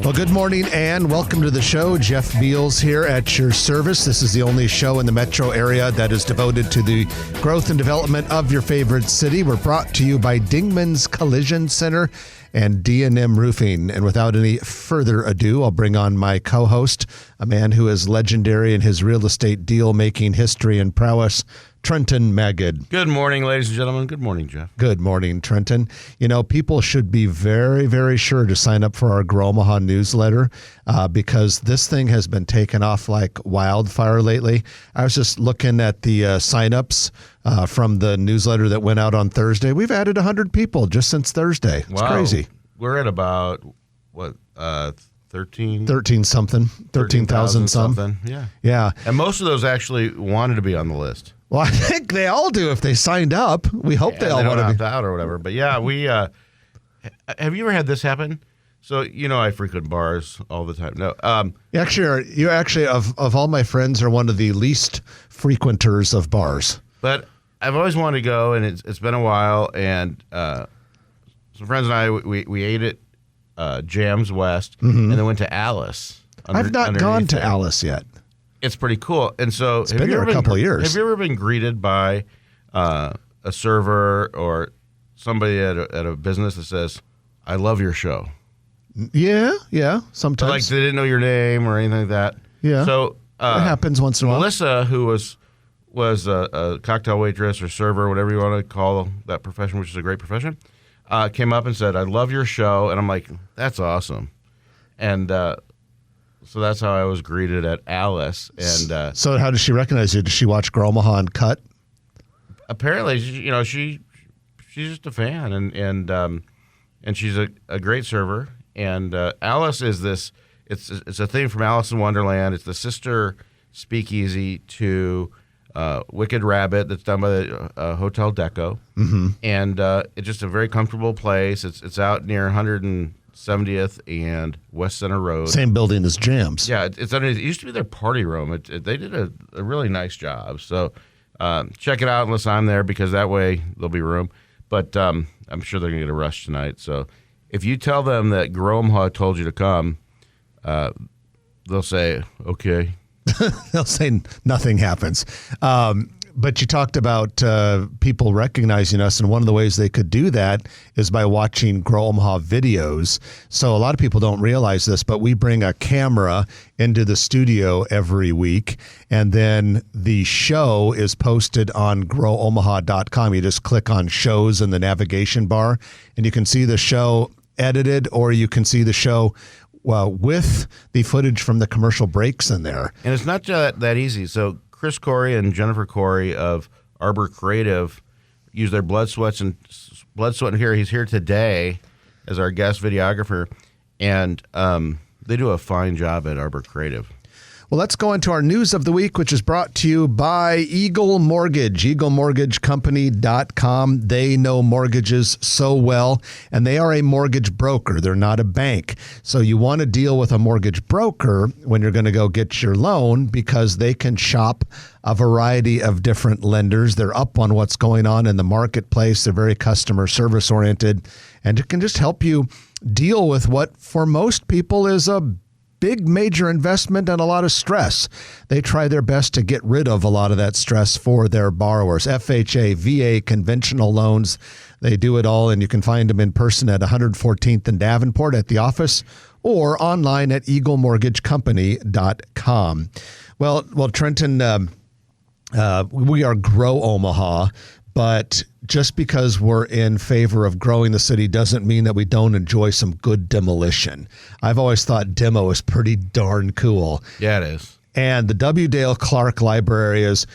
Well, good morning and welcome to the show. Jeff Beals here at your service. This is the only show in the metro area that is devoted to the growth and development of your favorite city. We're brought to you by Dingman's Collision Center and D&M Roofing. And without any further ado, I'll bring on my co-host, a man who is legendary in his real estate deal-making history and prowess, Trenton Magid. Good morning, ladies and gentlemen. Good morning, Jeff. Good morning, Trenton. You know, people should be very, very sure to sign up for our Grow Omaha newsletter because this thing has been taken off like wildfire lately. I was just looking at the signups from the newsletter that went out on Thursday. We've added 100 people just since Thursday. It's crazy. We're at about, what, 13 something, 13,000 something. Yeah. And most of those actually wanted to be on the list. Well, I think they all do if they signed up. We hope they all want to opt out or whatever. But yeah, we have you ever had this happen? So, you know, I frequent bars all the time. No, you actually of all my friends are one of the least frequenters of bars. But I've always wanted to go, and it's been a while. And some friends and I we ate at Jams West, and then went to Alice. I've not gone to Alice yet. It's pretty cool. And so it's been there a couple of years. Have you ever been greeted by a server or somebody at a business that says, "I love your show"? Yeah, sometimes. Like they didn't know your name or anything like that. Yeah. So it happens once in a while. Melissa, who was a cocktail waitress or server, whatever you want to call that profession, which is a great profession, came up and said, "I love your show," and I'm like, "That's awesome," and. So that's how I was greeted at Alice. And so how does she recognize you? Does she watch Grow Omaha and Cut? Apparently, she's just a fan, and she's a great server. And Alice is this. It's a thing from Alice in Wonderland. It's the sister speakeasy to Wicked Rabbit that's done by the Hotel Deco, and it's just a very comfortable place. It's out near 170th and West Center Road. Same building as Jams. Yeah, it's underneath. It used to be their party room. They did a really nice job. So check it out unless I'm there, because that way there'll be room. But I'm sure they're going to get a rush tonight. So if you tell them that Grow Omaha told you to come, they'll say, okay. They'll say nothing happens. But you talked about people recognizing us, and one of the ways they could do that is by watching Grow Omaha videos. So a lot of people don't realize this, but we bring a camera into the studio every week, and then the show is posted on growomaha.com. You just click on shows in the navigation bar, and you can see the show edited, or you can see the show with the footage from the commercial breaks in there. And it's not that easy. So Chris Corey and Jennifer Corey of Arbor Creative use their blood, sweat, and here. He's here today as our guest videographer, and they do a fine job at Arbor Creative. Well, let's go into our news of the week, which is brought to you by Eagle Mortgage, eaglemortgagecompany.com. They know mortgages so well, and they are a mortgage broker. They're not a bank. So you want to deal with a mortgage broker when you're going to go get your loan, because they can shop a variety of different lenders. They're up on what's going on in the marketplace. They're very customer service oriented, and it can just help you deal with what for most people is a big major investment and a lot of stress. They try their best to get rid of a lot of that stress for their borrowers. FHA, VA, conventional loans, they do it all, and you can find them in person at 114th and Davenport at the office, or online at eaglemortgagecompany.com. Well, Trenton, we are Grow Omaha, but just because we're in favor of growing the city doesn't mean that we don't enjoy some good demolition. I've always thought demo is pretty darn cool. Yeah, it is. And the W. Dale Clark Library is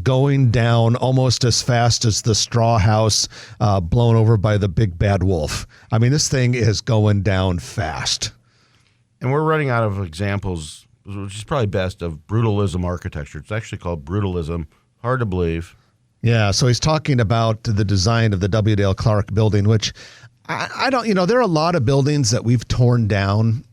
going down almost as fast as the straw house blown over by the big bad wolf. I mean, this thing is going down fast. And we're running out of examples, which is probably best, of brutalism architecture. It's actually called brutalism. Hard to believe. Yeah, so he's talking about the design of the W. Dale Clark building, which I don't, there are a lot of buildings that we've torn down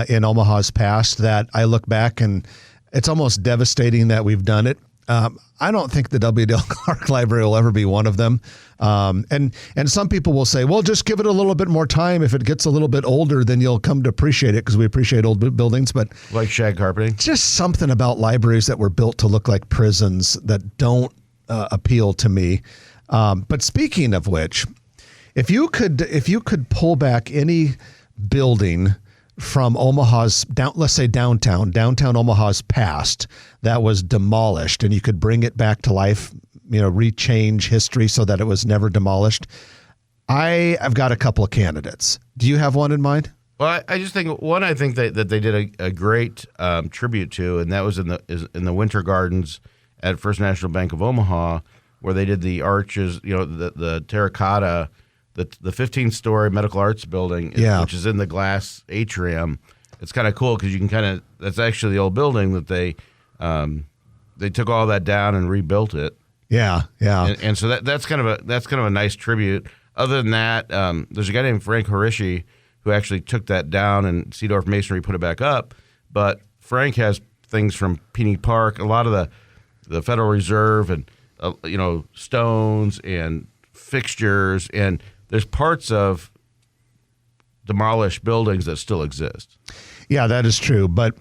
in Omaha's past that I look back and it's almost devastating that we've done it. I don't think the W.Dale Clark Library will ever be one of them. And some people will say, well, just give it a little bit more time. If it gets a little bit older, then you'll come to appreciate it because we appreciate old buildings. But Like shag carpeting? just something about libraries that were built to look like prisons that don't appeal to me. But speaking of which, if you could pull back any building from Omaha's let's say downtown Omaha's past that was demolished, and you could bring it back to life, rechange history so that it was never demolished. I've got a couple of candidates. Do you have one in mind? Well, I just think that they did a great tribute to, and that was in the Winter Gardens at First National Bank of Omaha, where they did the arches, the terracotta, the 15-story medical arts building, which is in the glass atrium. It's kind of cool because you can that's actually the old building that they took all that down and rebuilt it. Yeah. And so that's kind of a nice tribute. Other than that, there's a guy named Frank Horishi who actually took that down, and Seedorf Masonry put it back up. But Frank has things from Peony Park, a lot of the Federal Reserve, and stones and fixtures, and there's parts of demolished buildings that still exist. Yeah, that is true. But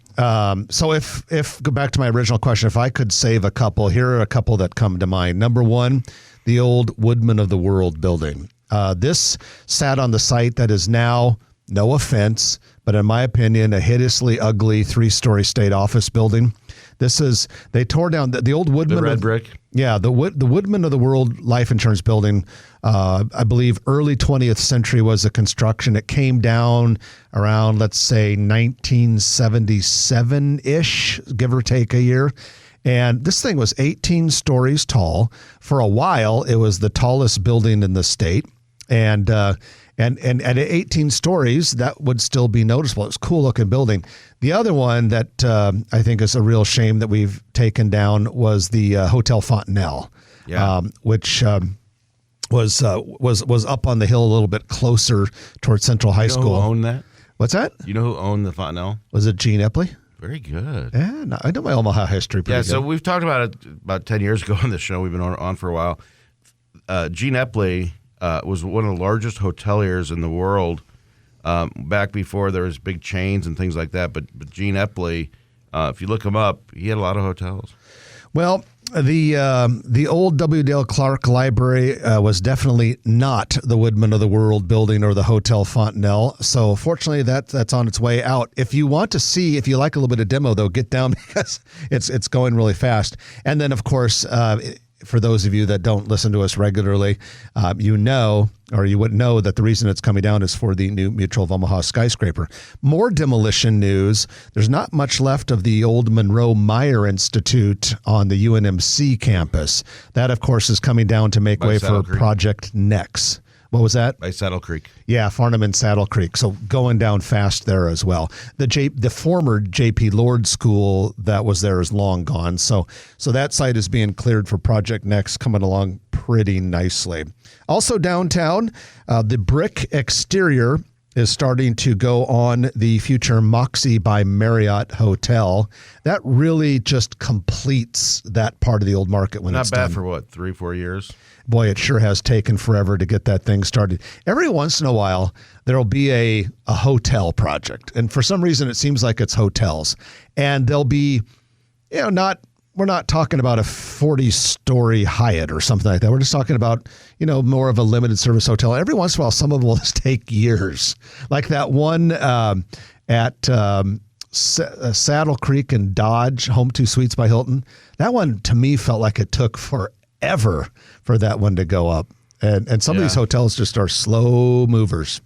so if go back to my original question, if I could save a couple, here are a couple that come to mind. Number one, the old Woodman of the World building. This sat on the site that is now, no offense, but in my opinion, a hideously ugly 3-story state office building. They tore down the old Woodman. The red brick. Yeah, the Woodman of the World life insurance building. I believe early 20th century was the construction. It came down around, let's say, 1977-ish, give or take a year. And this thing was 18 stories tall. For a while, it was the tallest building in the state. And at 18 stories, that would still be noticeable. It was a cool looking building. The other one that I think is a real shame that we've taken down was the Hotel Fontanelle, which was up on the hill a little bit closer towards Central High School. Who owned that? What's that? You know who owned the Fontanelle? Was it Gene Epley? Very good. Yeah, no, I know my Omaha history pretty good. So we've talked about it about 10 years ago on this show. We've been on for a while. Gene Epley was one of the largest hoteliers in the world back before there was big chains and things like that. But Gene Epley, if you look him up, he had a lot of hotels. Well, the old W.Dale Clark Library was definitely not the Woodman of the World building or the Hotel Fontanelle. So fortunately, that's on its way out. If you want to see, if you like a little bit of demo, though, get down because it's going really fast. And then, of course, for those of you that don't listen to us regularly, you would know that the reason it's coming down is for the new Mutual of Omaha skyscraper. More demolition news. There's not much left of the old Monroe Meyer Institute on the UNMC campus. That, of course, is coming down to make way for Project Nex. What was that? By Saddle Creek. Yeah, Farnham and Saddle Creek. So going down fast there as well. The former J.P. Lord School that was there is long gone. So that site is being cleared for Project Next, coming along pretty nicely. Also downtown, the brick exterior is starting to go on the future Moxie by Marriott Hotel. That really just completes that part of the old market when it's done. Not bad for what, 3-4 years? Boy, it sure has taken forever to get that thing started. Every once in a while, there'll be a hotel project. And for some reason, it seems like it's hotels. And they'll be, we're not talking about a 40-story Hyatt or something like that. We're just talking about, more of a limited service hotel. Every once in a while, some of them will just take years. Like that one at Saddle Creek and Dodge, Home 2 Suites by Hilton. That one, to me, felt like it took forever for that one to go up. And some of these hotels just are slow movers.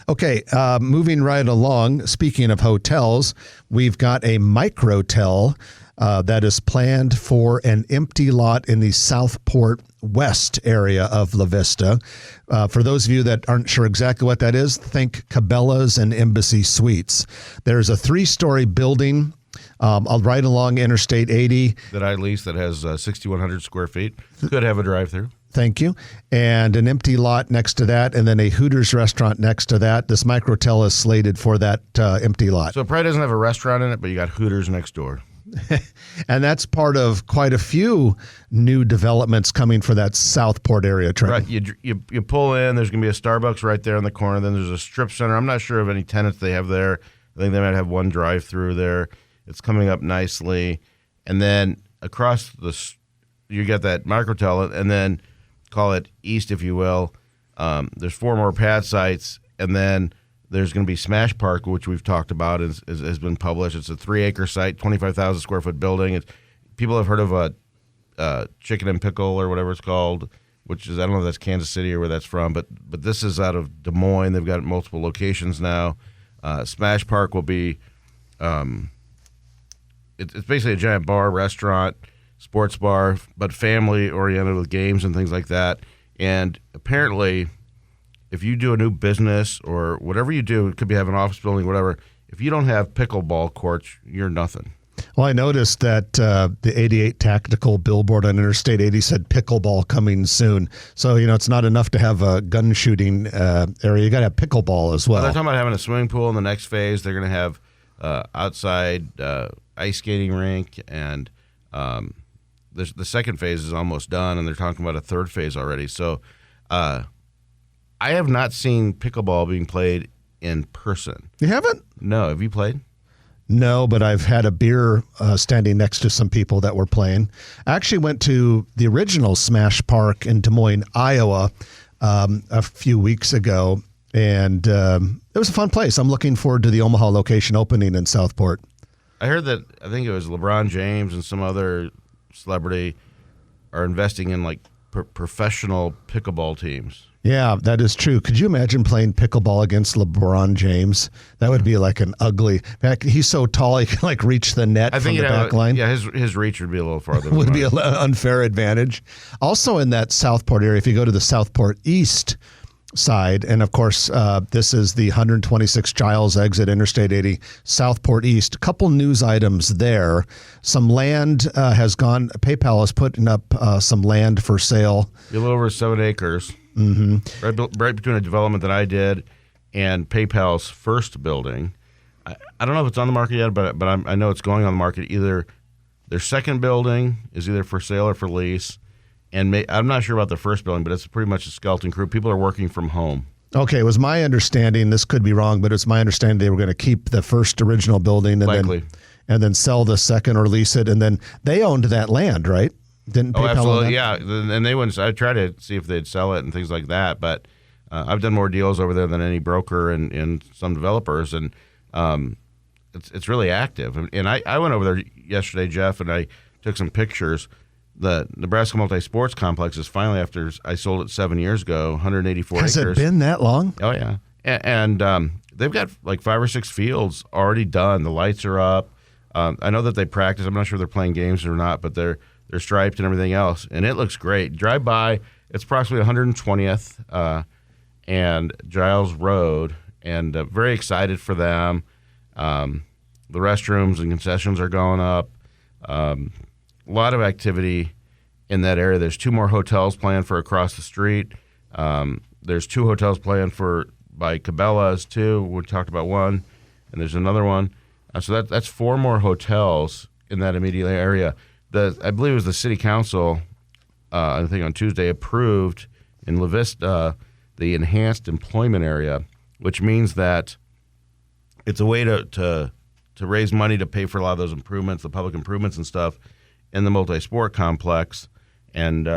Okay, moving right along, speaking of hotels, we've got a microtel that is planned for an empty lot in the Southport West area of La Vista. For those of you that aren't sure exactly what that is, think Cabela's and Embassy Suites. There's a 3-story building right along Interstate 80. That I lease that has 6,100 square feet. Could have a drive-through. Thank you. And an empty lot next to that, and then a Hooters restaurant next to that. This microtel is slated for that empty lot. So it probably doesn't have a restaurant in it, but you got Hooters next door. And that's part of quite a few new developments coming for that Southport area, Trent. Right. You pull in, there's going to be a Starbucks right there in the corner. Then there's a strip center. I'm not sure of any tenants they have there. I think they might have one drive-through there. It's coming up nicely. And then across you get that microtel, and then call it east, if you will. There's 4 more pad sites, and then there's going to be Smash Park, which we've talked about, has been published. It's a 3-acre site, 25,000 square foot building. People have heard of a Chicken and Pickle or whatever it's called, which is, I don't know if that's Kansas City or where that's from, but this is out of Des Moines. They've got multiple locations now. Smash Park will be, it's basically a giant bar, restaurant, sports bar, but family oriented with games and things like that. And apparently, if you do a new business or whatever you do, it could be have an office building, whatever. If you don't have pickleball courts, you're nothing. Well, I noticed that the 88 tactical billboard on Interstate 80 said pickleball coming soon. So, it's not enough to have a gun shooting area. You got to have pickleball as well. They're talking about having a swimming pool in the next phase. They're going to have outside ice skating rink, and the second phase is almost done, and they're talking about a third phase already. So, I have not seen pickleball being played in person. You haven't? No. Have you played? No, but I've had a beer standing next to some people that were playing. I actually went to the original Smash Park in Des Moines, Iowa, a few weeks ago, and it was a fun place. I'm looking forward to the Omaha location opening in Southport. I heard that, I think it was LeBron James and some other celebrity are investing in professional pickleball teams. Yeah, that is true. Could you imagine playing pickleball against LeBron James? That would be like an ugly. In fact, he's so tall he can reach the net from the back line. Yeah, his reach would be a little farther. Would be an unfair advantage. Also in that Southport area, if you go to the Southport East side, and of course, this is the 126 Giles exit, Interstate 80, Southport East. A couple news items there. Some land has gone. PayPal is putting up some land for sale. A little over 7 acres. Mm-hmm. Right between a development that I did and PayPal's first building. I don't know if it's on the market yet, but I know it's going on the market. Either their second building is either for sale or for lease, and I'm not sure about the first building, but it's pretty much a skeleton crew. People are working from home. Okay, it was my understanding, this could be wrong, but it's my understanding they were going to keep the first original building and then sell the second or lease it, and then they owned that land, right? Didn't PayPal absolutely, yeah. And they wouldn't. I tried to see if they'd sell it and things like that, but I've done more deals over there than any broker and some developers, and it's really active. And I went over there yesterday, Jeff, and I took some pictures. The Nebraska Multi-Sports Complex is finally, after I sold it 7 years ago, 184 acres. Has it been that long? Oh, yeah. And they've got 5 or 6 fields already done. The lights are up. I know that they practice. I'm not sure if they're playing games or not, but they're striped and everything else, and it looks great. Drive by, it's approximately 120th and Giles Road, and very excited for them. The restrooms and concessions are going up. A lot of activity in that area. There's 2 more hotels planned for across the street. There's 2 hotels planned by Cabela's too. We talked about one, and there's another one. So that's 4 more hotels in that immediate area. I believe it was the city council, I think on Tuesday, approved in La Vista the enhanced employment area, which means that it's a way to raise money to pay for a lot of those improvements, the public improvements and stuff in the multi-sport complex. And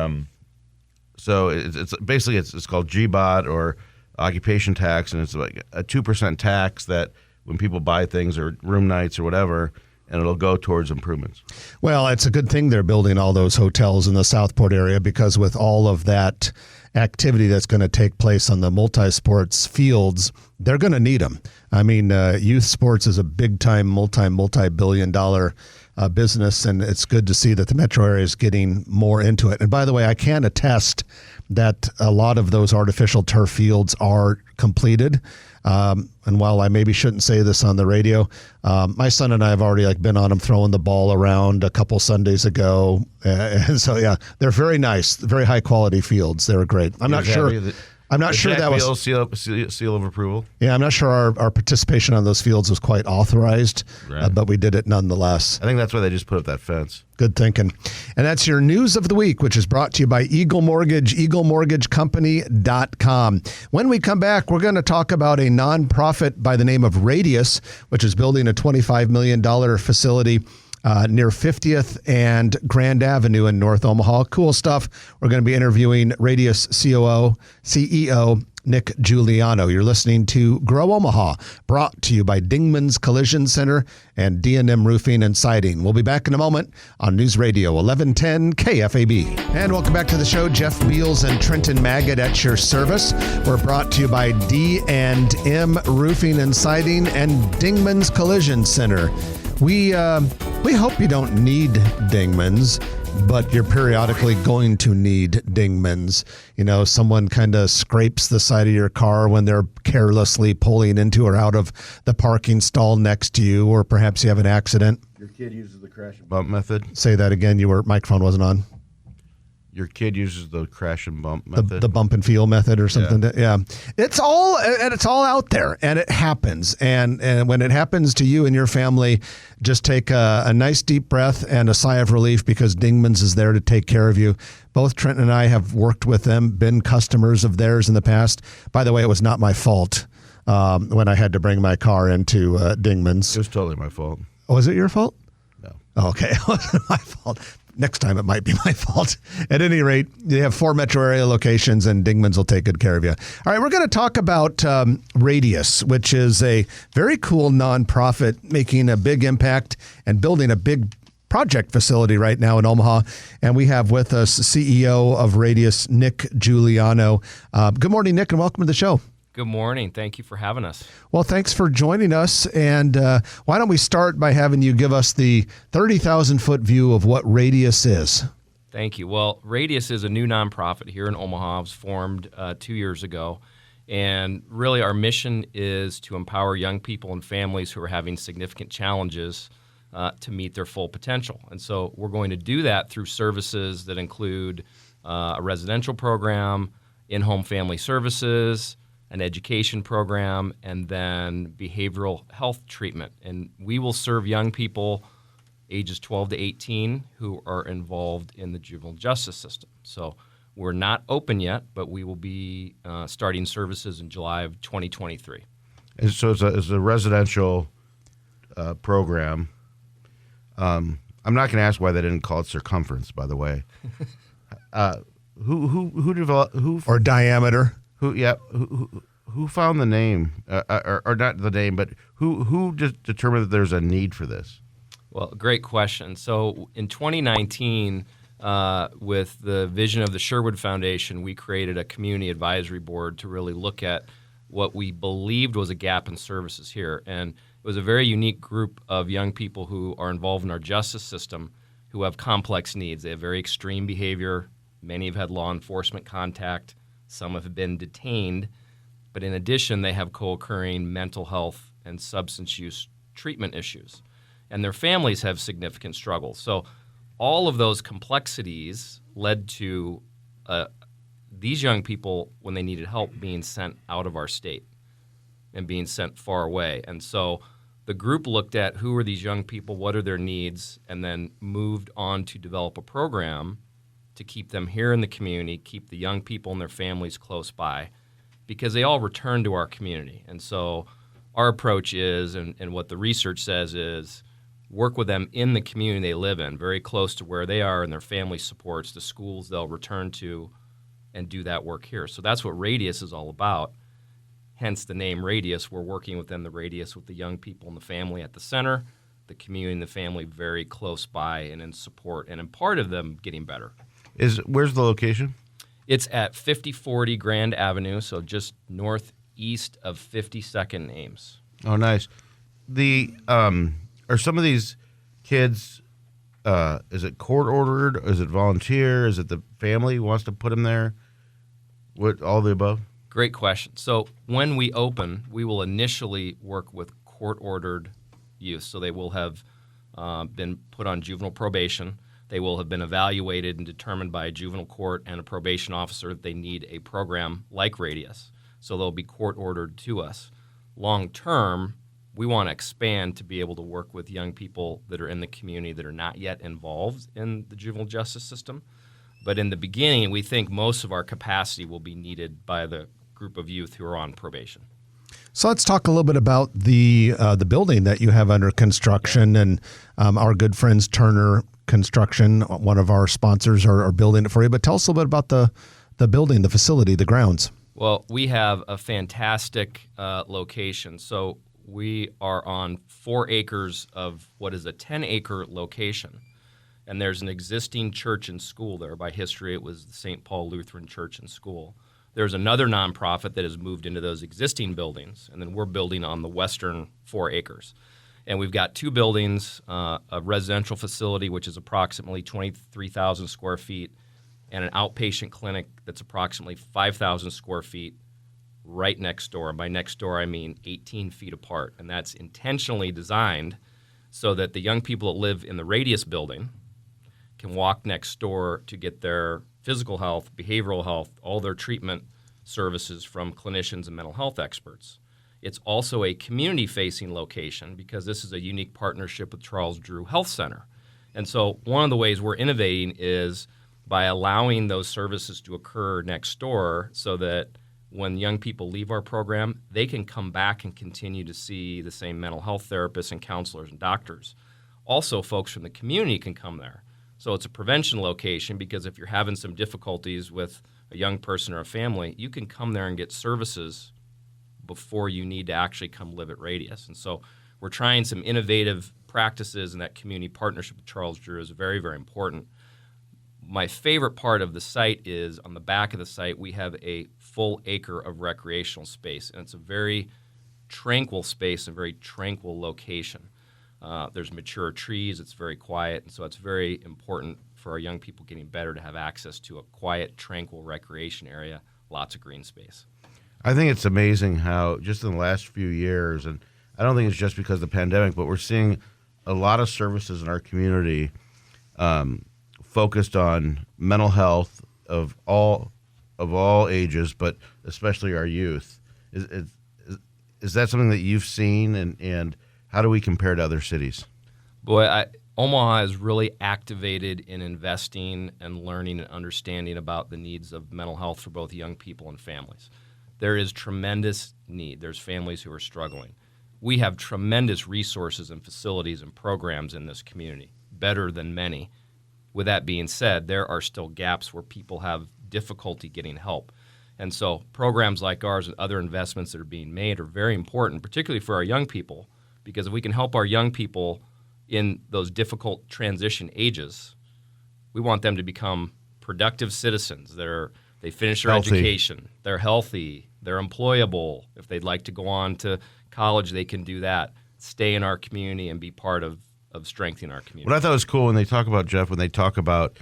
so it's basically it's called GBOT, or occupation tax, and it's like a 2% tax that when people buy things or room nights or whatever, and it'll go towards improvements. Well, it's a good thing they're building all those hotels in the Southport area, because with all of that activity that's going to take place on the multi-sports fields, they're going to need them. I mean, youth sports is a big-time, multi-billion-dollar business, and it's good to see that the metro area is getting more into it. And by the way, I can attest that a lot of those artificial turf fields are completed. And while I maybe shouldn't say this on the radio, my son and I have already been on them throwing the ball around a couple Sundays ago. And so, yeah, they're very nice, very high quality fields. They're great. I'm not sure. I'm not sure Jack that was. Beal seal of approval. Yeah, I'm not sure our participation on those fields was quite authorized, Right. but we did it nonetheless. I think that's why they just put up that fence. Good thinking. And that's your news of the week, which is brought to you by Eagle Mortgage, eaglemortgagecompany.com. When we come back, we're going to talk about a nonprofit by the name of Radius, which is building a $25 million facility near 50th and Grand Avenue in North Omaha. Cool stuff. We're going to be interviewing Radius CEO Nick Juliano. You're listening to Grow Omaha, brought to you by Dingman's Collision Center and D&M Roofing and Siding. We'll be back in a moment on News Radio 1110 KFAB. And welcome back to the show. Jeff Beals and Trenton Maggot at your service. We're brought to you by D&M Roofing and Siding and Dingman's Collision Center. We hope you don't need Dingmans, but you're periodically going to need Dingmans. You know, someone kind of scrapes the side of your car when they're carelessly pulling into or out of the parking stall next to you, or perhaps you have an accident. Your kid uses the crash and bump method. Say that again. Your microphone wasn't on. Your kid uses the crash and bump method. The bump and feel method or something. Yeah. It's all out there, and it happens. And when it happens to you and your family, just take a nice deep breath and a sigh of relief, because Dingman's is there to take care of you. Both Trent and I have worked with them, been customers of theirs in the past. By the way, it was not my fault when I had to bring my car into Dingman's. It was totally my fault. Was it your fault? No. Okay, it wasn't my fault. Next time it might be my fault. At any rate, they have 4 metro area locations, and Dingman's will take good care of you. All right, we're going to talk about Radius, which is a very cool nonprofit making a big impact and building a big project facility right now in Omaha. And we have with us CEO of Radius, Nick Juliano. Good morning, Nick, and welcome to the show. Good morning. Thank you for having us. Well, thanks for joining us. And why don't we start by having you give us the 30,000-foot view of what Radius is? Thank you. Well, Radius is a new nonprofit here in Omaha. It was formed 2 years ago. And really our mission is to empower young people and families who are having significant challenges to meet their full potential. And so we're going to do that through services that include a residential program, in-home family services, an education program, and then behavioral health treatment. And we will serve young people ages 12 to 18 who are involved in the juvenile justice system. So we're not open yet, but we will be starting services in July of 2023. And so it's a residential program. I'm not going to ask why they didn't call it circumference, by the way. Who developed Or diameter. Who found the name, or not the name, but who determined that there's a need for this? Well, great question. So in 2019, with the vision of the Sherwood Foundation, we created a community advisory board to really look at what we believed was a gap in services here. And it was a very unique group of young people who are involved in our justice system who have complex needs. They have very extreme behavior. Many have had law enforcement contact. Some have been detained. But in addition, they have co-occurring mental health and substance use treatment issues. And their families have significant struggles. So all of those complexities led to these young people, when they needed help, being sent out of our state and being sent far away. And so the group looked at who are these young people, what are their needs, and then moved on to develop a program to keep them here in the community, keep the young people and their families close by, because they all return to our community. And so our approach is, and what the research says is, work with them in the community they live in, very close to where they are and their family supports, the schools they'll return to, and do that work here. So that's what Radius is all about, hence the name Radius. We're working within the radius with the young people and the family at the center, the community and the family very close by and in support, and in part of them getting better. Where's the location? It's at 5040 Grand Avenue, so just northeast of 52nd and Ames. Oh, nice. Are some of these kids, is it court ordered? Is it volunteer? Is it the family who wants to put them there? What, all the above? Great question. So when we open, we will initially work with court-ordered youth. So they will have been put on juvenile probation. They will have been evaluated and determined by a juvenile court and a probation officer that they need a program like Radius. So they'll be court ordered to us. Long term, we want to expand to be able to work with young people that are in the community that are not yet involved in the juvenile justice system. But in the beginning, we think most of our capacity will be needed by the group of youth who are on probation. So let's talk a little bit about the building that you have under construction, and our good friends Turner Construction, one of our sponsors, are building it for you. But tell us a little bit about the building, the facility, the grounds. Well, we have a fantastic location. So we are on 4 acres of what is a 10-acre location. And there's an existing church and school there. By history, it was the St. Paul Lutheran Church and School. There's another nonprofit that has moved into those existing buildings, and then we're building on the western 4 acres. And we've got 2 buildings, a residential facility, which is approximately 23,000 square feet, and an outpatient clinic that's approximately 5,000 square feet right next door. And by next door, I mean 18 feet apart. And that's intentionally designed so that the young people that live in the Radius building can walk next door to get their physical health, behavioral health, all their treatment services from clinicians and mental health experts. It's also a community-facing location because this is a unique partnership with Charles Drew Health Center. And so one of the ways we're innovating is by allowing those services to occur next door so that when young people leave our program, they can come back and continue to see the same mental health therapists and counselors and doctors. Also, folks from the community can come there. So it's a prevention location because if you're having some difficulties with a young person or a family, you can come there and get services before you need to actually come live at Radius. And so we're trying some innovative practices, and that community partnership with Charles Drew is very, very important. My favorite part of the site is on the back of the site, we have a full acre of recreational space, and it's a very tranquil space, a very tranquil location. There's mature trees, it's very quiet, and so it's very important for our young people getting better to have access to a quiet, tranquil recreation area, lots of green space. I think it's amazing how just in the last few years, and I don't think it's just because of the pandemic, but we're seeing a lot of services in our community focused on mental health of all ages, but especially our youth. Is that something that you've seen, and how do we compare to other cities? Boy, Omaha is really activated in investing and learning and understanding about the needs of mental health for both young people and families. There is tremendous need. There's families who are struggling. We have tremendous resources and facilities and programs in this community, better than many. With that being said, there are still gaps where people have difficulty getting help. And so programs like ours and other investments that are being made are very important, particularly for our young people, because if we can help our young people in those difficult transition ages, we want them to become productive citizens. They finish their education, they're healthy, they're employable. If they'd like to go on to college, they can do that, stay in our community and be part of strengthening our community. What I thought was cool when they talk about, Jeff, when they talk about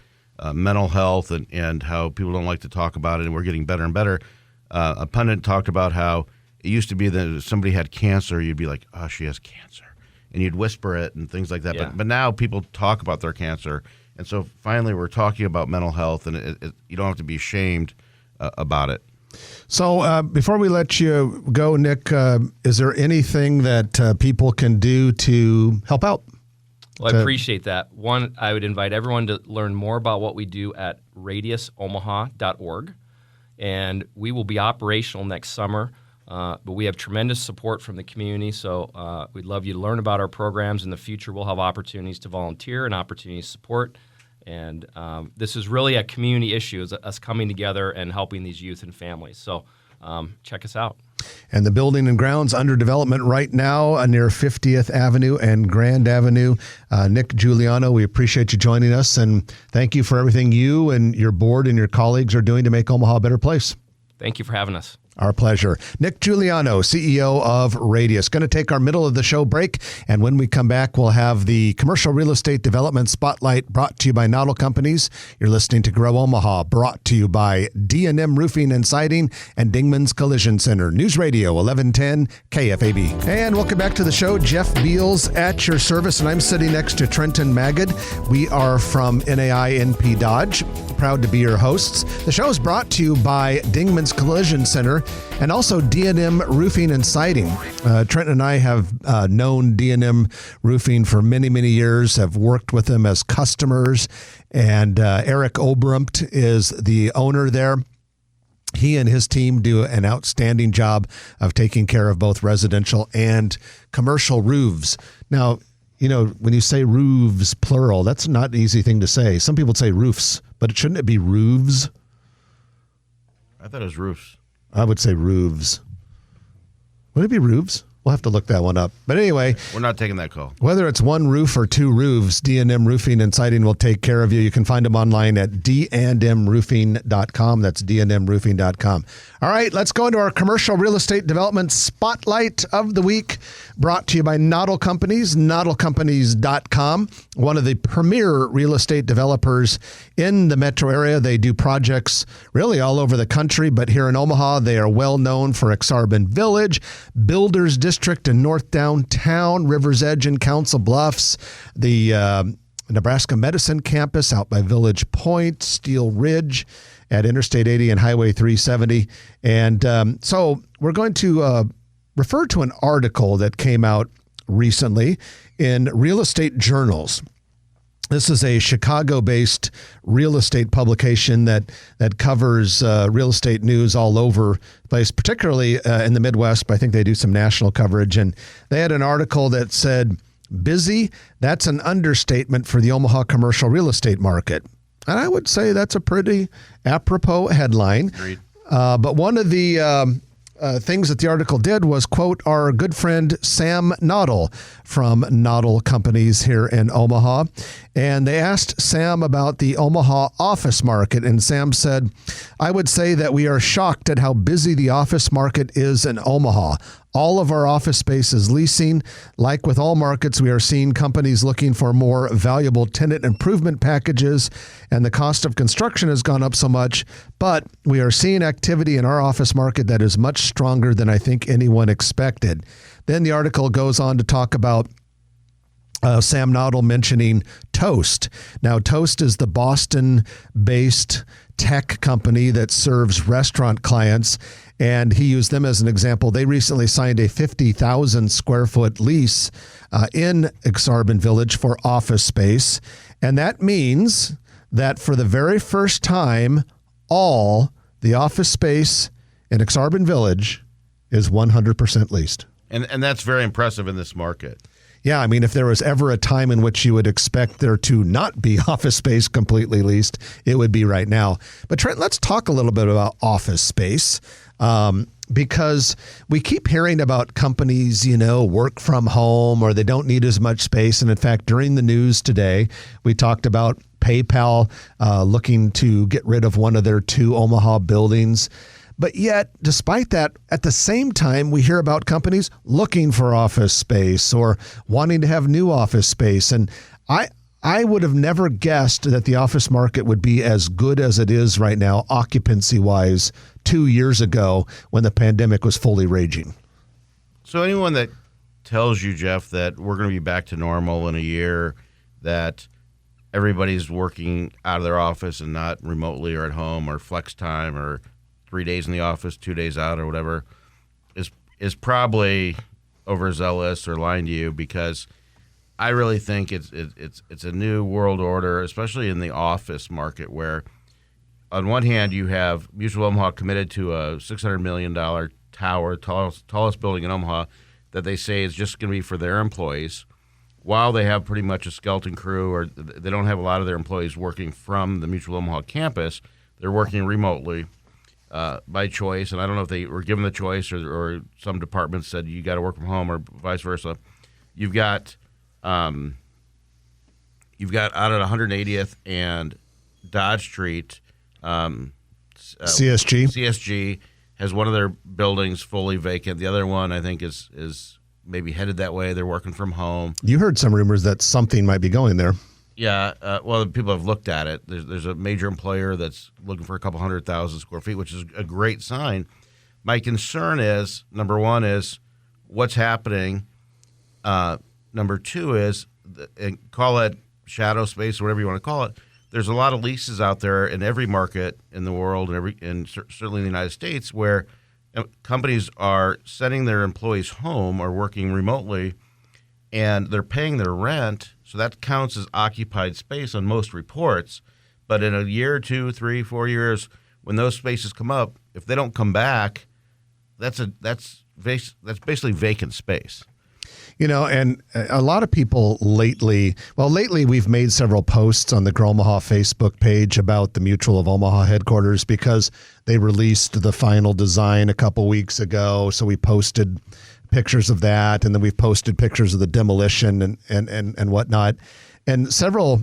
mental health and how people don't like to talk about it and we're getting better and better, a pundit talked about how it used to be that if somebody had cancer, you'd be like, oh, she has cancer. And you'd whisper it and things like that. Yeah. But now people talk about their cancer. And so finally we're talking about mental health, and you don't have to be ashamed about it. So before we let you go, Nick, is there anything that people can do to help out? Well, I appreciate that. One, I would invite everyone to learn more about what we do at radiusomaha.org. And we will be operational next summer. But we have tremendous support from the community, so we'd love you to learn about our programs. In the future, we'll have opportunities to volunteer and opportunities to support. And this is really a community issue, is us coming together and helping these youth and families. So check us out. And the building and grounds under development right now near 50th Avenue and Grand Avenue. Nick Juliano, we appreciate you joining us, and thank you for everything you and your board and your colleagues are doing to make Omaha a better place. Thank you for having us. Our pleasure. Nick Juliano, CEO of Radius. Going to take our middle of the show break. And when we come back, we'll have the Commercial Real Estate Development Spotlight brought to you by Noddle Companies. You're listening to Grow Omaha, brought to you by D&M Roofing and Siding and Dingman's Collision Center. News Radio 1110 KFAB. And welcome back to the show. Jeff Beals at your service. And I'm sitting next to Trenton Magid. We are from NAI NP Dodge. Proud to be your hosts. The show is brought to you by Dingman's Collision Center and also D&M Roofing and Siding. Trent and I have known D&M Roofing for many, many years, have worked with them as customers, and Eric Obrumpt is the owner there. He and his team do an outstanding job of taking care of both residential and commercial roofs. Now, you know, when you say roofs, plural, that's not an easy thing to say. Some people say roofs, but shouldn't it be roofs? I thought it was roofs. I would say roofs. Would it be roofs? We'll have to look that one up. But anyway, We're not taking that call. whether it's one roof or two roofs, D&M Roofing and Siding will take care of you. You can find them online at dndmroofing.com. That's dndmroofing.com. All right, let's go into our commercial real estate development spotlight of the week, brought to you by Noddle Companies, noddlecompanies.com, one of the premier real estate developers in the metro area. They do projects really all over the country, but here in Omaha, they are well known for Exarban Village, Builders District in North Downtown, River's Edge and Council Bluffs, the Nebraska Medicine Campus out by Village Point, Steel Ridge at Interstate 80 and Highway 370. And so we're going to refer to an article that came out recently in Real Estate Journals. This is a Chicago-based real estate publication that covers real estate news all over the place, particularly in the Midwest, but I think they do some national coverage. And they had an article that said, "Busy, that's an understatement for the Omaha commercial real estate market." And I would say that's a pretty apropos headline. Agreed. But one of the things that the article did was quote our good friend Sam Noddle from Noddle Companies here in Omaha. And they asked Sam about the Omaha office market. And Sam said, "I would say that we are shocked at how busy the office market is in Omaha. All of our office space is leasing. Like with all markets, we are seeing companies looking for more valuable tenant improvement packages, and the cost of construction has gone up so much, but we are seeing activity in our office market that is much stronger than I think anyone expected." Then the article goes on to talk about Sam Noddle mentioning Toast. Now, Toast is the Boston-based tech company that serves restaurant clients, and he used them as an example. They recently signed a 50,000 square foot lease in Exarban Village for office space, and that means that for the very first time, all the office space in Exarban Village is 100% leased. And that's very impressive in this market. Yeah, I mean, if there was ever a time in which you would expect there to not be office space completely leased, it would be right now. But Trent, let's talk a little bit about office space because we keep hearing about companies, you know, work from home or they don't need as much space. And in fact, during the news today, we talked about PayPal looking to get rid of one of their 2 Omaha buildings. But yet, despite that, at the same time, we hear about companies looking for office space or wanting to have new office space. And I would have never guessed that the office market would be as good as it is right now, occupancy-wise, 2 years ago when the pandemic was fully raging. So anyone that tells you, Jeff, that we're going to be back to normal in a year, that everybody's working out of their office and not remotely or at home or flex time or 3 days in the office, 2 days out or whatever, is probably overzealous or lying to you, because I really think it's a new world order, especially in the office market, where on one hand you have Mutual Omaha committed to a $600 million tower, tallest building in Omaha, that they say is just going to be for their employees, while they have pretty much a skeleton crew, or they don't have a lot of their employees working from the Mutual Omaha campus. They're working remotely. By choice, and I don't know if they were given the choice or some departments said you got to work from home or vice versa. You've got out at 180th and Dodge Street, CSG. CSG has one of their buildings fully vacant. The other one, I think, is maybe headed that way. They're working from home. You heard some rumors that something might be going there. Yeah, well, people have looked at it. There's a major employer that's looking for a couple 100,000 square feet, which is a great sign. My concern is, number one, is what's happening. Number two is, call it shadow space or whatever you want to call it. There's a lot of leases out there in every market in the world and certainly in the United States where companies are sending their employees home or working remotely, and they're paying their rent. So that counts as occupied space on most reports. But in a year, 2, 3, 4 years, when those spaces come up, if they don't come back, that's basically vacant space. And a lot of people lately we've made several posts on the Grow Omaha Facebook page about the Mutual of Omaha headquarters because they released the final design a couple weeks ago. So we posted pictures of that, and then we've posted pictures of the demolition and whatnot. And several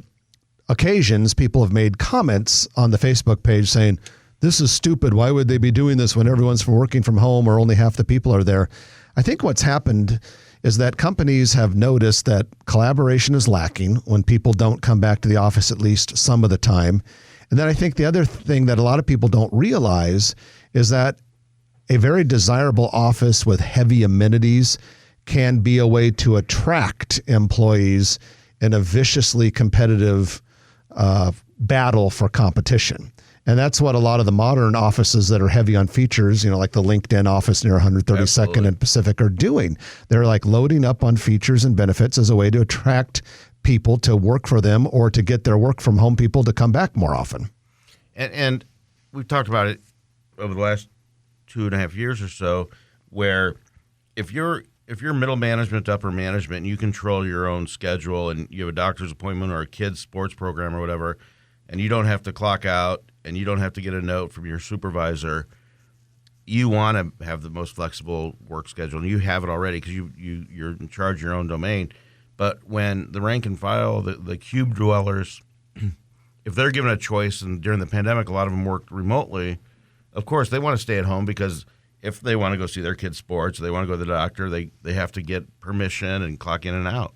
occasions, people have made comments on the Facebook page saying, this is stupid. Why would they be doing this when everyone's working from home or only half the people are there? I think what's happened is that companies have noticed that collaboration is lacking when people don't come back to the office at least some of the time. And then I think the other thing that a lot of people don't realize is that a very desirable office with heavy amenities can be a way to attract employees in a viciously competitive battle for competition. And that's what a lot of the modern offices that are heavy on features, like the LinkedIn office near 132nd Absolutely. and Pacific are doing. They're like loading up on features and benefits as a way to attract people to work for them or to get their work from home people to come back more often. And we've talked about it over the last 2.5 years or so, where if you're middle management, upper management, and you control your own schedule and you have a doctor's appointment or a kid's sports program or whatever, and you don't have to clock out and you don't have to get a note from your supervisor, you want to have the most flexible work schedule, and you have it already because you're in charge of your own domain. But when the rank and file, the cube dwellers, if they're given a choice, and during the pandemic a lot of them worked remotely, of course they want to stay at home because if they want to go see their kids' sports, they want to go to the doctor, they have to get permission and clock in and out.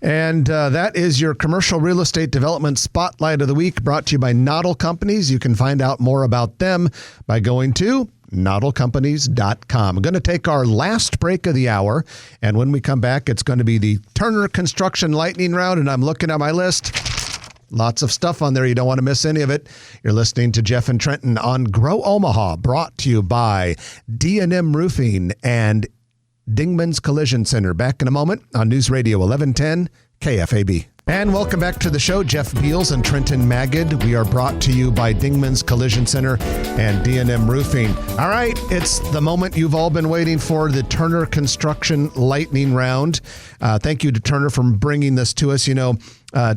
And that is your commercial real estate development spotlight of the week, brought to you by Noddle Companies. You can find out more about them by going to noddlecompanies.com. I'm going to take our last break of the hour, and when we come back, it's going to be the Turner Construction Lightning Round, and I'm looking at my list. Lots of stuff on there. You don't want to miss any of it. You're listening to Jeff and Trenton on Grow Omaha, brought to you by D&M Roofing and Dingman's Collision Center. Back in a moment on News Radio 1110 KFAB. And welcome back to the show. Jeff Beals and Trenton Magid. We are brought to you by Dingman's Collision Center and D&M Roofing. All right, it's the moment you've all been waiting for, the Turner Construction Lightning Round. Thank you to Turner for bringing this to us.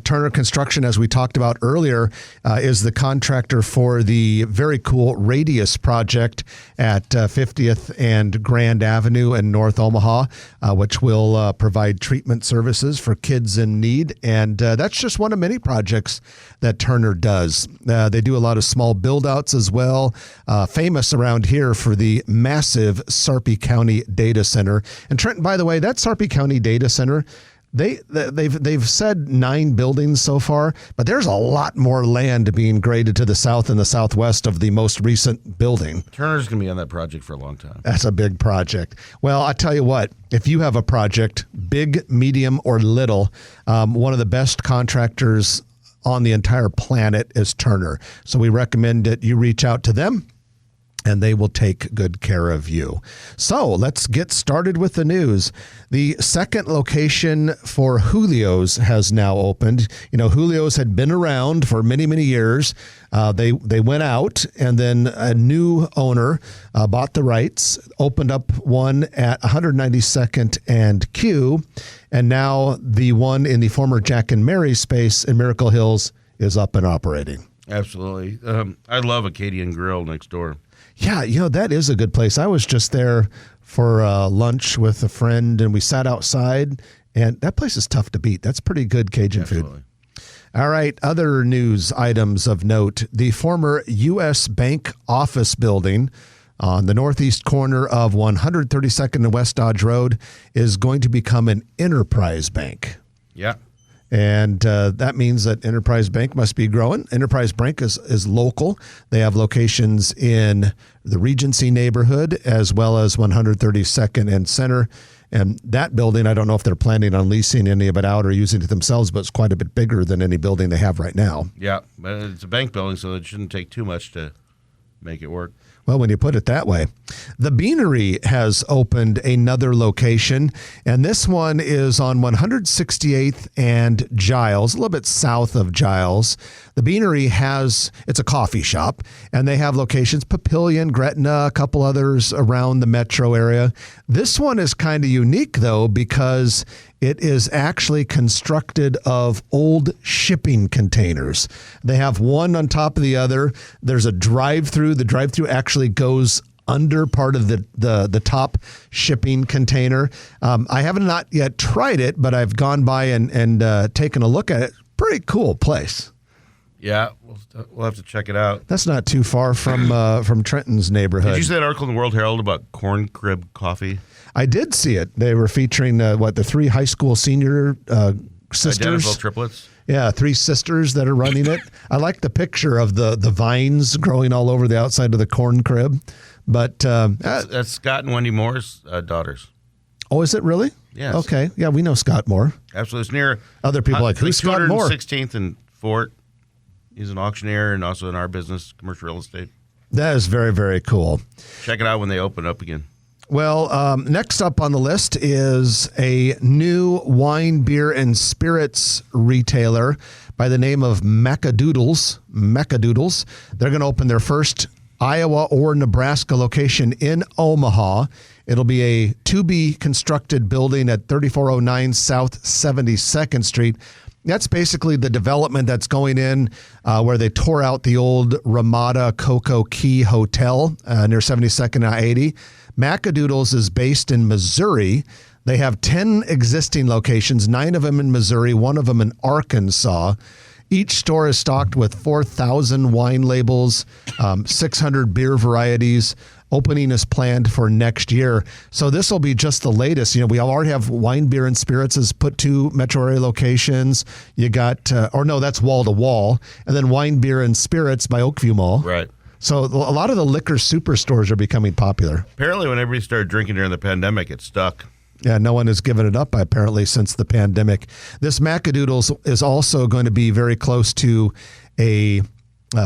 Turner Construction, as we talked about earlier, is the contractor for the very cool Radius project at 50th and Grand Avenue in North Omaha, which will provide treatment services for kids in need. And that's just one of many projects that Turner does. They do a lot of small build-outs as well, famous around here for the massive Sarpy County Data Center. And Trenton, by the way, that Sarpy County Data Center, They've said 9 buildings so far, but there's a lot more land being graded to the south and the southwest of the most recent building. Turner's going to be on that project for a long time. That's a big project. Well, I tell you what, if you have a project, big, medium, or little, one of the best contractors on the entire planet is Turner. So we recommend that you reach out to them, and they will take good care of you. So let's get started with the news. The second location for Julio's has now opened. Julio's had been around for many, many years. They went out, and then a new owner bought the rights, opened up one at 192nd and Q, and now the one in the former Jack and Mary space in Miracle Hills is up and operating. Absolutely. I love Acadian Grill next door. Yeah, that is a good place. I was just there for lunch with a friend, and we sat outside, and that place is tough to beat. That's pretty good Cajun food. All right, other news items of note. The former U.S. Bank office building on the northeast corner of 132nd and West Dodge Road is going to become an Enterprise Bank. Yeah. And that means that Enterprise Bank must be growing. Enterprise Bank is local. They have locations in the Regency neighborhood as well as 132nd and Center. And that building, I don't know if they're planning on leasing any of it out or using it themselves, but it's quite a bit bigger than any building they have right now. Yeah, but it's a bank building, so it shouldn't take too much to make it work. Well, when you put it that way. The Beanery has opened another location, and this one is on 168th and Giles, a little bit south of Giles. The Beanery it's a coffee shop, and they have locations, Papillion, Gretna, a couple others around the metro area. This one is kind of unique, though, because it is actually constructed of old shipping containers. They have one on top of the other. There's a drive-through. The drive-through actually goes under part of the top shipping container. I have not yet tried it, but I've gone by and taken a look at it. Pretty cool place. Yeah, we'll have to check it out. That's not too far from Trenton's neighborhood. Did you see that article in the World Herald about corn crib coffee? I did see it. They were featuring the three high school senior sisters. Identical triplets. Yeah, three sisters that are running it. I like the picture of the vines growing all over the outside of the corn crib. But that's Scott and Wendy Moore's daughters. Oh, is it really? Yes. Okay. Yeah, we know Scott Moore. Absolutely. It's near other people like who's Scott Moore? 216th and Fort. He's an auctioneer and also in our business, commercial real estate. That is very, very cool. Check it out when they open up again. Well, next up on the list is a new wine, beer, and spirits retailer by the name of Macadoodles. Macadoodles. They're going to open their first Iowa or Nebraska location in Omaha. It'll be a to-be-constructed building at 3409 South 72nd Street. That's basically the development that's going in where they tore out the old Ramada Cocoa Key Hotel near 72nd and I-80. Macadoodles is based in Missouri. They have 10 existing locations, 9 of them in Missouri, 1 of them in Arkansas. Each store is stocked with 4,000 wine labels, 600 beer varieties. Opening is planned for next year. So this will be just the latest. We already have wine, beer, and spirits has put 2 metro area locations. You got, that's wall to wall. And then wine, beer, and spirits by Oakview Mall. Right. So a lot of the liquor superstores are becoming popular. Apparently when everybody started drinking during the pandemic, it stuck. Yeah, no one has given it up apparently since the pandemic. This Macadoodles is also going to be very close to a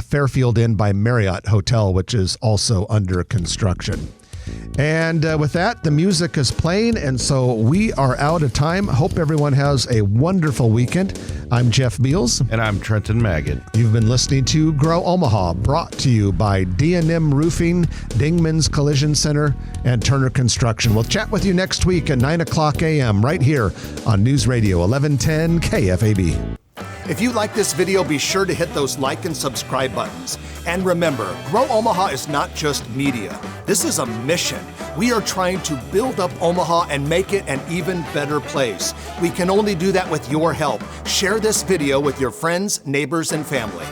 Fairfield Inn by Marriott Hotel, which is also under construction. And with that, the music is playing, and so we are out of time. Hope everyone has a wonderful weekend. I'm Jeff Beals. And I'm Trenton Magid. You've been listening to Grow Omaha, brought to you by D&M Roofing, Dingman's Collision Center, and Turner Construction. We'll chat with you next week at 9 o'clock a.m. right here on News Radio 1110 KFAB. If you like this video, be sure to hit those like and subscribe buttons. And remember, Grow Omaha is not just media. This is a mission. We are trying to build up Omaha and make it an even better place. We can only do that with your help. Share this video with your friends, neighbors, and family.